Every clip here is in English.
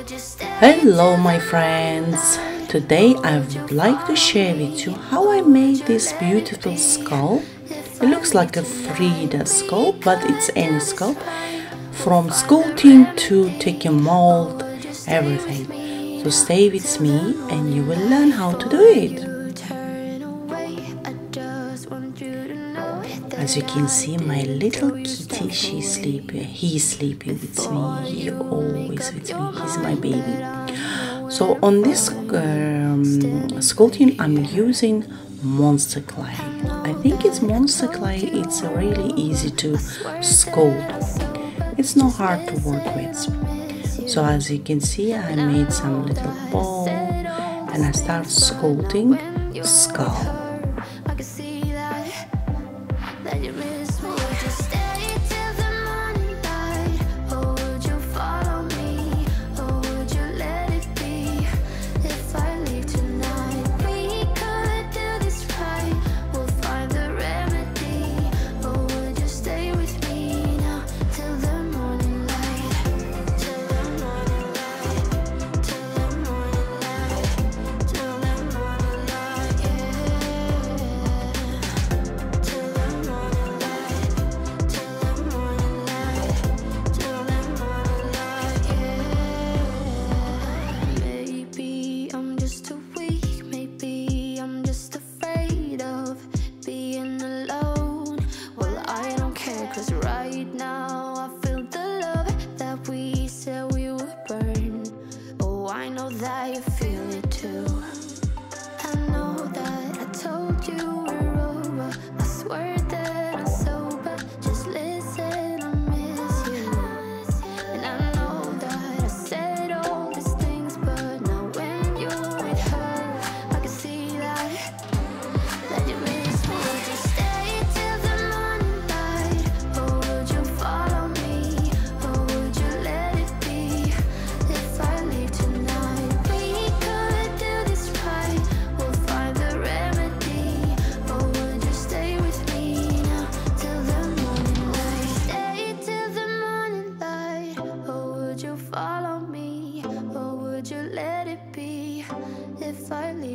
Hello my friends! Today I would like to share with you how I made this beautiful sculpt. It looks like a 3D sculpt, but it's any sculpt. From sculpting to taking mold, everything. So stay with me and you will learn how to do it. As you can see, my little kitty, she's sleeping. He's sleeping with me. He's always with me. He's my baby. So on this sculpting, I'm using monster clay. I think it's monster clay. It's really easy to sculpt. It's not hard to work with. So as you can see, I made some little ball and I start sculpting skull.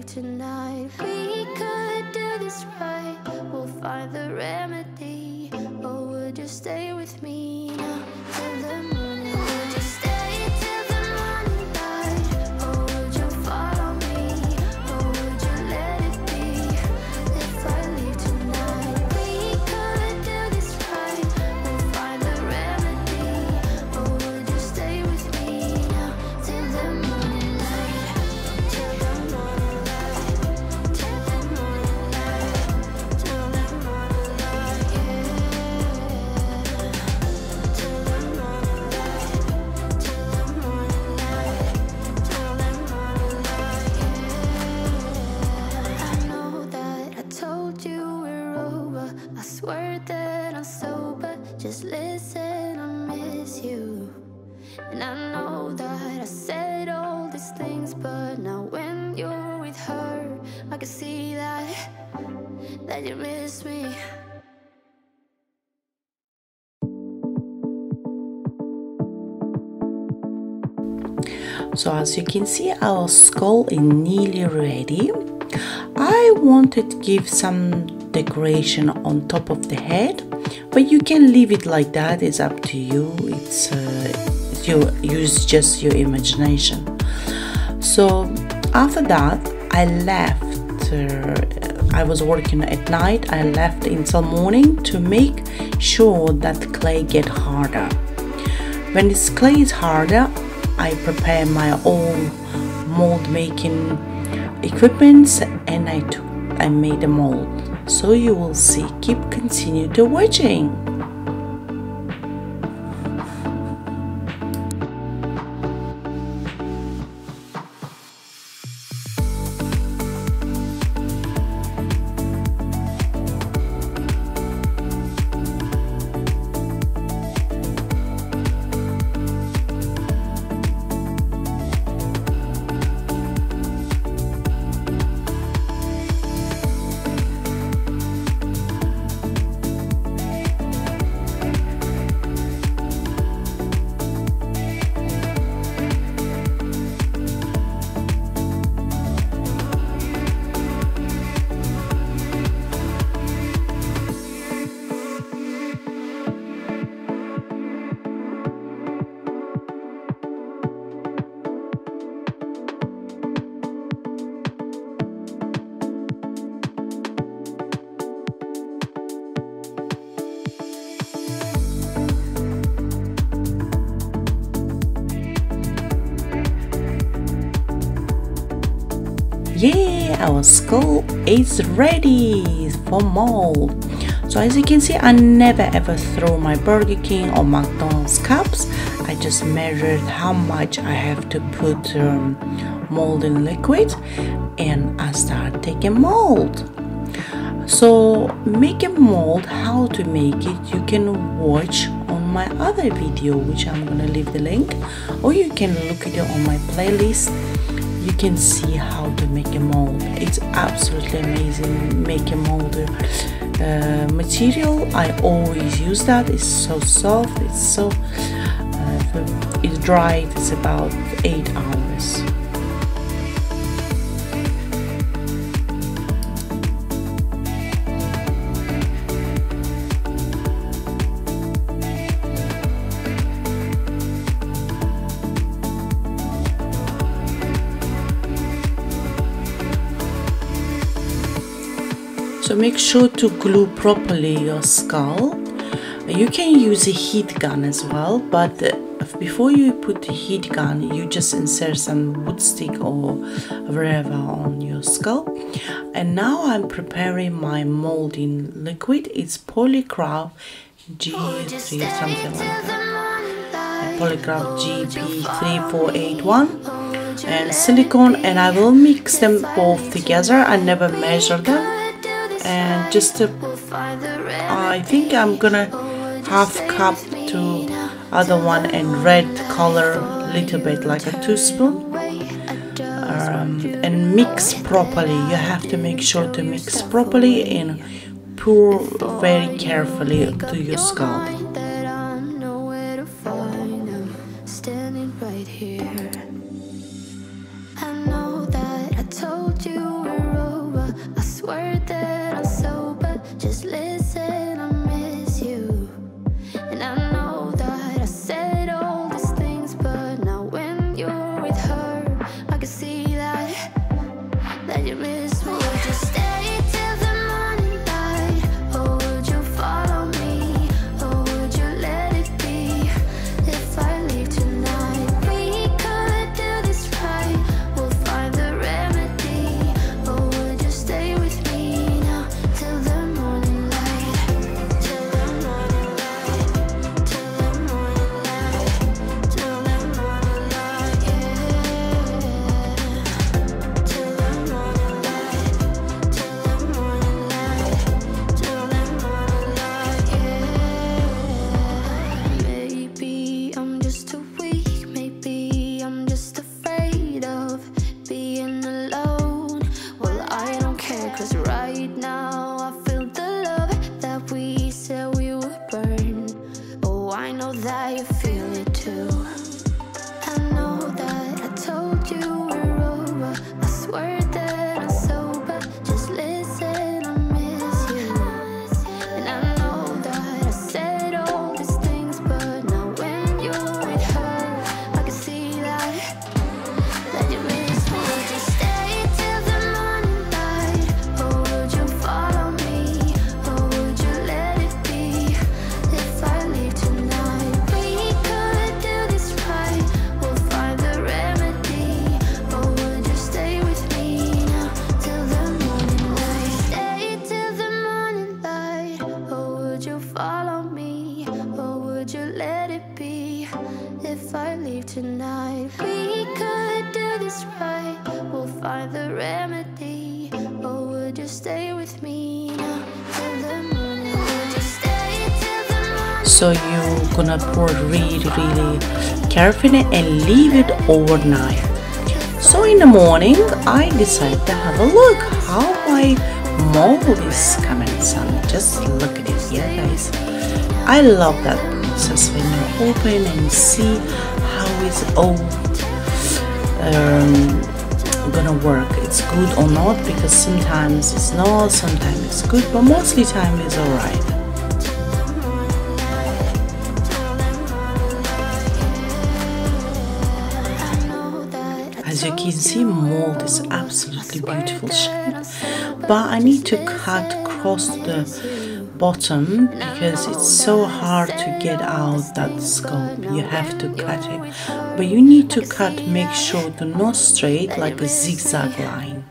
Tonight we could do this right. We'll find the remedy. Or would you stay with me now till the morning? Would you stay till the morning light? Or would you follow me? Or would you let it be? If I leave tonight, we could do this right. We'll find the remedy. Or would you stay with me now till the morning light? Till the morning. Just listen, I miss you. And I know that I said all these things, but now when you're with her, I can see that you miss me. So as you can see, our skull is nearly ready. I wanted to give some decoration on top of the head, but you can leave it like that. It's up to you. It's you use just your imagination. So after that, I left. I was working at night. I left until morning to make sure that clay get harder. When this clay is harder, I prepare my own mold making equipments and I made a mold. So you will see. Continue to watching. Yeah, our skull is ready for mold. So as you can see, I never ever throw my Burger King or McDonald's cups. I just measured how much I have to put mold in liquid, and I start taking mold. So making mold, how to make it, you can watch on my other video, which I'm gonna leave the link, or you can look at it on my playlist. You can see how to make a mold. It's absolutely amazing making mold material. I always use that. It's so soft. It's so it's dried. It's about 8 hours. So make sure to glue properly your skull. You can use a heat gun as well, but before you put the heat gun, you just insert some wood stick or whatever on your skull. And now I'm preparing my molding liquid. It's Polycraft G3 something like that. Polycraft GP3481 and silicone, and I will mix them both together. I never measure them. And just I think I'm gonna half cup to other one and red color little bit, like a teaspoon, and mix properly. You have to make sure to mix properly and pour very carefully to your skull. Tonight we could do this right. We'll find the remedy. Or would you stay with me now till the morning? Would you stay till the morning? So you're gonna pour really carefully and leave it overnight. So in the morning I decided to have a look how my mold is coming. So just look at it here, guys. I love that process when you open and see how it's all gonna work. It's good or not, because sometimes it's not, sometimes it's good, but mostly time is alright. As you can see, mold is absolutely beautiful shape, but I need to cut across the bottom because it's so hard to get out that sculpt. You have to cut it, but you need to cut, make sure to not straight, like a zigzag line.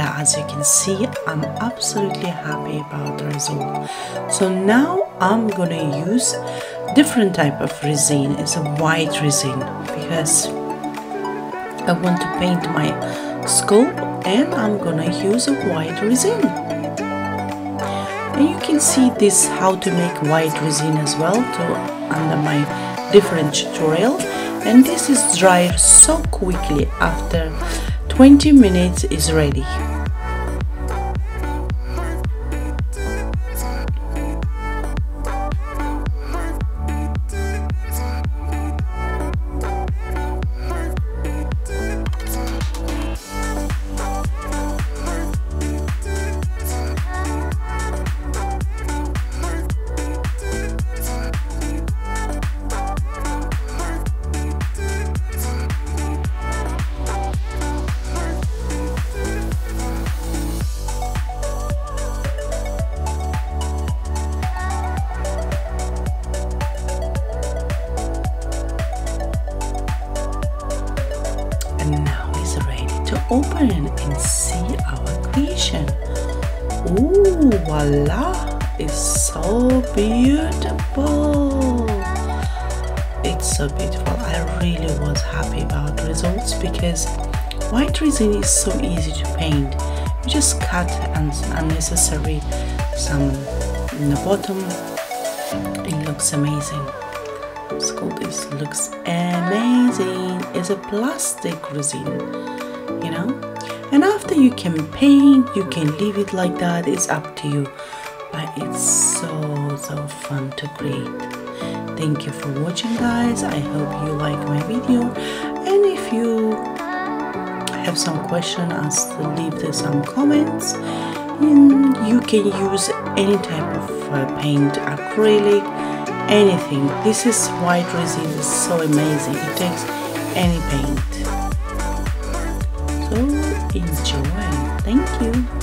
yeah, as you can see, I'm absolutely happy about the result. So now I'm gonna use different type of resin. It's a white resin because I want to paint my sculpt, and I'm gonna use a white resin. And you can see this how to make white resin as well under my different tutorial. And this is dried so quickly, after 20 minutes is ready. Now it's ready to open and see our creation. Ooh, voila! It's so beautiful. It's so beautiful. I really was happy about the results because white resin is so easy to paint. You just cut unnecessary some in the bottom. It looks amazing. This looks amazing. It's a plastic resin, you know, and after you can paint, you can leave it like that. It's up to you, but it's so fun to create. Thank you for watching, guys. I hope you like my video, and if you have some question, leave some comments. And you can use any type of paint, acrylic, anything. This is white resin, is so amazing. It takes any paint. So enjoy. Thank you.